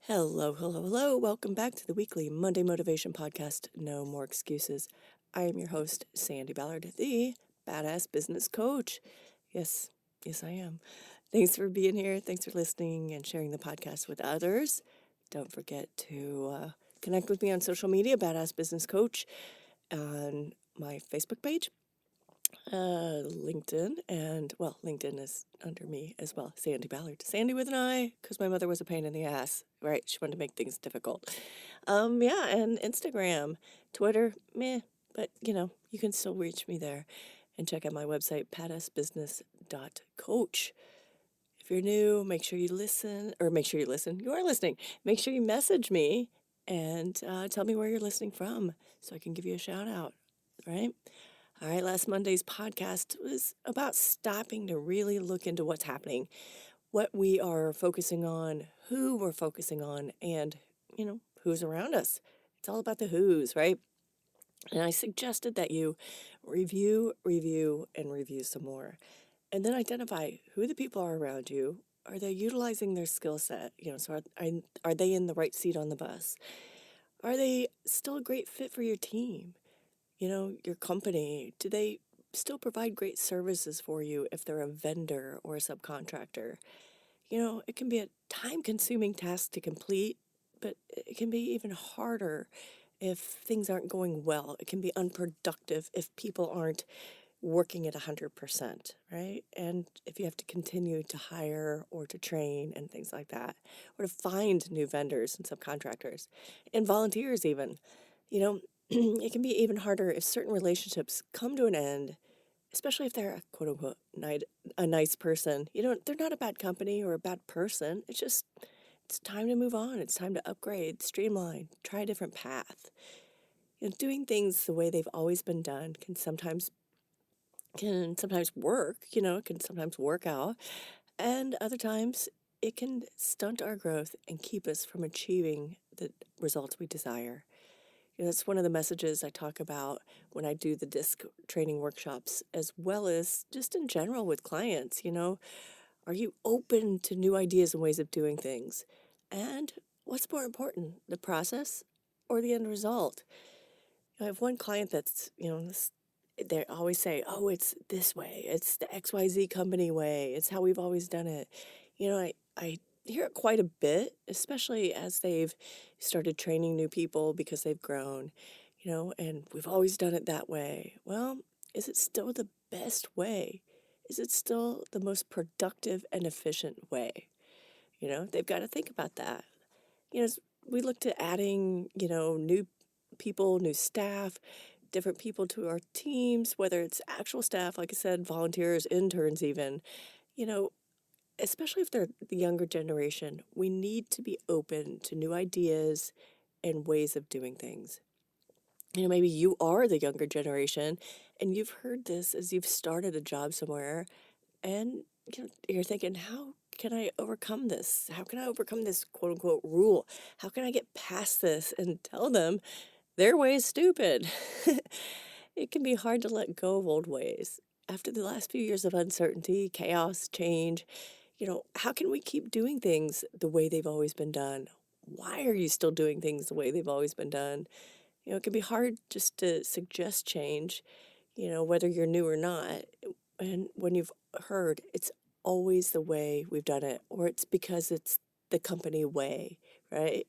Hello, hello, hello. Welcome back to the weekly Monday Motivation Podcast, No More Excuses. I am your host, Sandy Ballard, the badass business coach. Yes, yes, I am. Thanks for being here. Thanks for listening and sharing the podcast with others. Don't forget to connect with me on social media, Badass Business Coach, on my Facebook page, LinkedIn, and LinkedIn is under me as well, Sandy Ballard. Sandy with an I, because my mother was a pain in the ass, right? She wanted to make things difficult. And Instagram, Twitter, meh, but you can still reach me there and check out my website, badassbusiness.coach. If you're new, make sure you listen. You are listening. Make sure you message me and tell me where you're listening from so I can give you a shout out, right? All right, last Monday's podcast was about stopping to really look into what's happening, what we are focusing on, who we're focusing on, and, who's around us. It's all about the who's, right? And I suggested that you review, and review some more. And then identify who the people are around you. Are they utilizing their skill set? So are they in the right seat on the bus? Are they still a great fit for your team? Your company, do they still provide great services for you if they're a vendor or a subcontractor? It can be a time-consuming task to complete, but it can be even harder if things aren't going well. It can be unproductive if people aren't working at 100%, right? And if you have to continue to hire or to train and things like that, or to find new vendors and subcontractors and volunteers even, it can be even harder if certain relationships come to an end, especially if they're a quote unquote a nice person. They're not a bad company or a bad person. It's time to move on. It's time to upgrade, streamline, try a different path. Doing things the way they've always been done can sometimes work, it can sometimes work out, and other times it can stunt our growth and keep us from achieving the results we desire. That's one of the messages I talk about when I do the DISC training workshops, as well as just in general with clients. Are you open to new ideas and ways of doing things? And what's more important, the process or the end result? I have one client that's, they always say, oh, it's this way. It's the XYZ-company way. It's how we've always done it. I hear it quite a bit, especially as they've started training new people because they've grown, and we've always done it that way. Well, is it still the best way? Is it still the most productive and efficient way? They've got to think about that. As we look to adding, new people, new staff, different people to our teams, whether it's actual staff, like I said, volunteers, interns even, you know, especially if they're the younger generation, we need to be open to new ideas and ways of doing things. Maybe you are the younger generation and you've heard this as you've started a job somewhere and you're thinking, how can I overcome this? How can I overcome this quote unquote rule? How can I get past this and tell them their way is stupid? It can be hard to let go of old ways. After the last few years of uncertainty, chaos, change, how can we keep doing things the way they've always been done? Why are you still doing things the way they've always been done? It can be hard just to suggest change, whether you're new or not. And when you've heard it's always the way we've done it, or it's because it's the company way, right?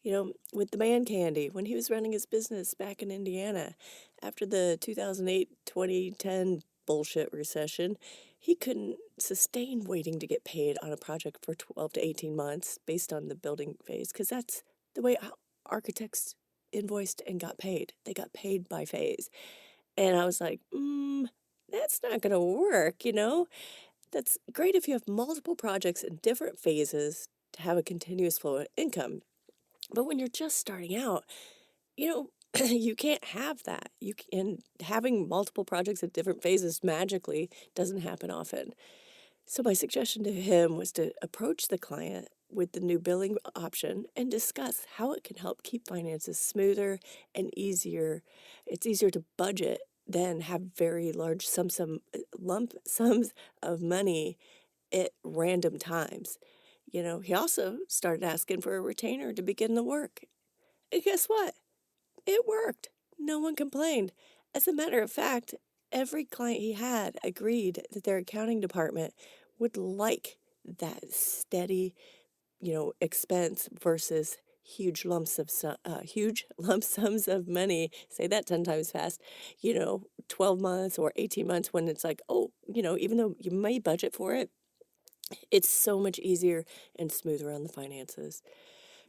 With the man Candy, when he was running his business back in Indiana, after the 2008-2010 bullshit recession, he couldn't sustain waiting to get paid on a project for 12 to 18 months based on the building phase, because that's the way architects invoiced and got paid. They got paid by phase. And I was like, that's not going to work, That's great if you have multiple projects in different phases to have a continuous flow of income. But when you're just starting out, you can't have that. Having multiple projects at different phases magically doesn't happen often. So my suggestion to him was to approach the client with the new billing option and discuss how it can help keep finances smoother and easier. It's easier to budget than have very large lump sums of money at random times. He also started asking for a retainer to begin the work. And guess what? It worked. No one complained. As a matter of fact, every client he had agreed that their accounting department would like that steady, expense versus huge lump sums of money. Say that 10 times fast. 12 months or 18 months when it's like, oh, even though you may budget for it, it's so much easier and smoother on the finances.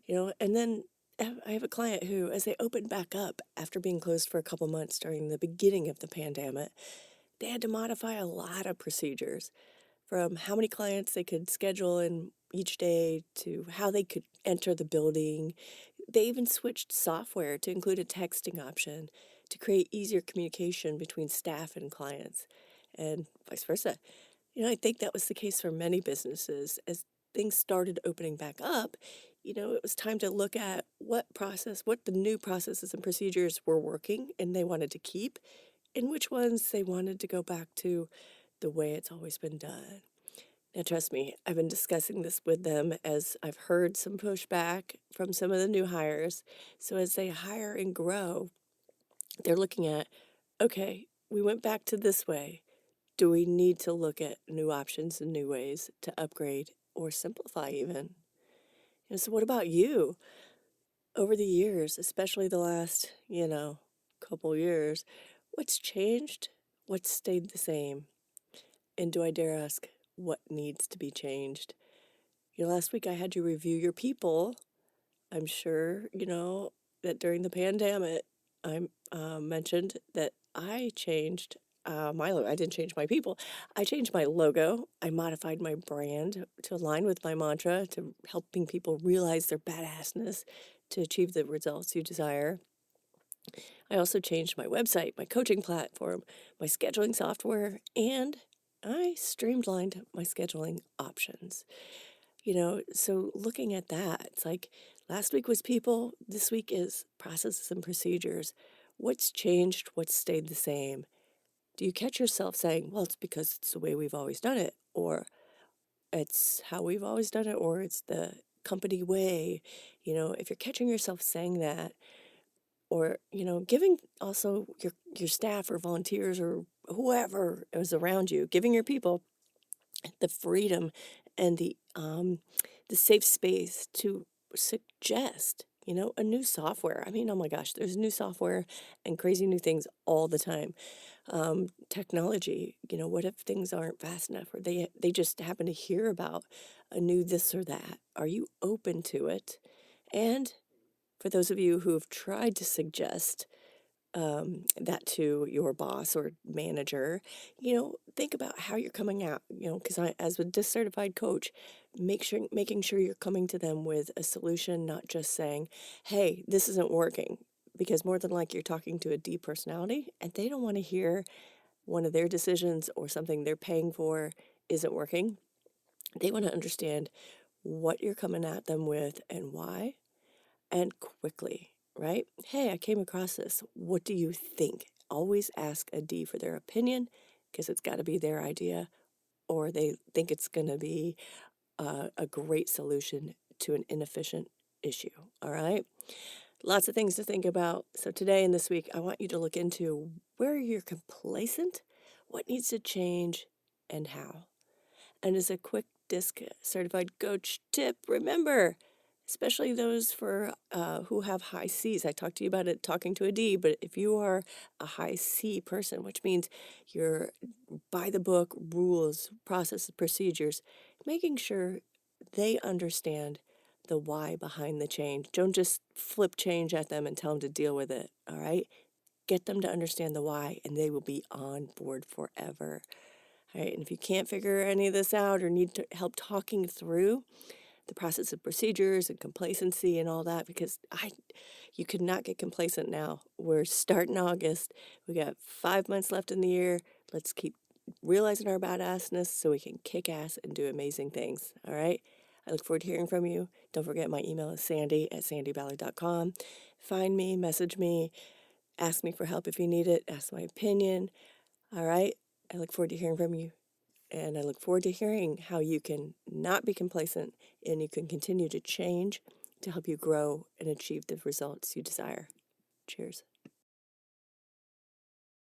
And then I have a client who, as they opened back up after being closed for a couple months during the beginning of the pandemic, they had to modify a lot of procedures, from how many clients they could schedule in each day to how they could enter the building. They even switched software to include a texting option to create easier communication between staff and clients, and vice versa. I think that was the case for many businesses. As things started opening back up, it was time to look at what the new processes and procedures were working and they wanted to keep, and which ones they wanted to go back to the way it's always been done. Now, trust me, I've been discussing this with them as I've heard some pushback from some of the new hires. So, as they hire and grow, they're looking at, okay, we went back to this way. Do we need to look at new options and new ways to upgrade or simplify even? So, what about you? Over the years, especially the last, couple years, what's changed? What's stayed the same? And do I dare ask what needs to be changed? Last week I had you review your people. I'm sure, that during the pandemic, I mentioned that I changed my logo. I didn't change my people. I changed my logo. I modified my brand to align with my mantra to helping people realize their badassness to achieve the results you desire. I also changed my website, my coaching platform, my scheduling software, and I streamlined my scheduling options. So looking at that, it's like last week was people, this week is processes and procedures. What's changed? What's stayed the same? Do you catch yourself saying, well, it's because it's the way we've always done it, or it's how we've always done it, or it's the company way? If you're catching yourself saying that, or, giving also your staff or volunteers or whoever is around you, giving your people the freedom and the safe space to suggest, a new software. I mean, oh my gosh, there's new software and crazy new things all the time. Technology, what if things aren't fast enough or they just happen to hear about a new this or that? Are you open to it? And for those of you who have tried to suggest that to your boss or manager, think about how you're coming out, because as a discertified coach, making sure you're coming to them with a solution, not just saying, hey, this isn't working, because more than likely you're talking to a D personality and they don't want to hear one of their decisions or something they're paying for isn't working. They want to understand what you're coming at them with and why, and quickly, right? Hey, I came across this. What do you think? Always ask a D for their opinion, because it's got to be their idea, or they think it's going to be a great solution to an inefficient issue. All right. Lots of things to think about. So, today and this week, I want you to look into where you're complacent, what needs to change, and how. And as a quick disc certified coach tip, remember, especially those for who have high C's. I talked to you about it talking to a D, but if you are a high C person, which means you're by the book, rules, processes, procedures, making sure they understand the why behind the change. Don't just flip change at them and tell them to deal with it. All right. Get them to understand the why, and they will be on board forever. All right, and if you can't figure any of this out or need help talking through the process of procedures and complacency and all that, because you could not get complacent now. We're starting August. We got 5 months left in the year. Let's keep realizing our badassness so we can kick ass and do amazing things. All right. I look forward to hearing from you. Don't forget my email is sandy@sandyballard.com. Find me, message me, ask me for help if you need it, ask my opinion. All right. I look forward to hearing from you. And I look forward to hearing how you can not be complacent and you can continue to change to help you grow and achieve the results you desire. Cheers.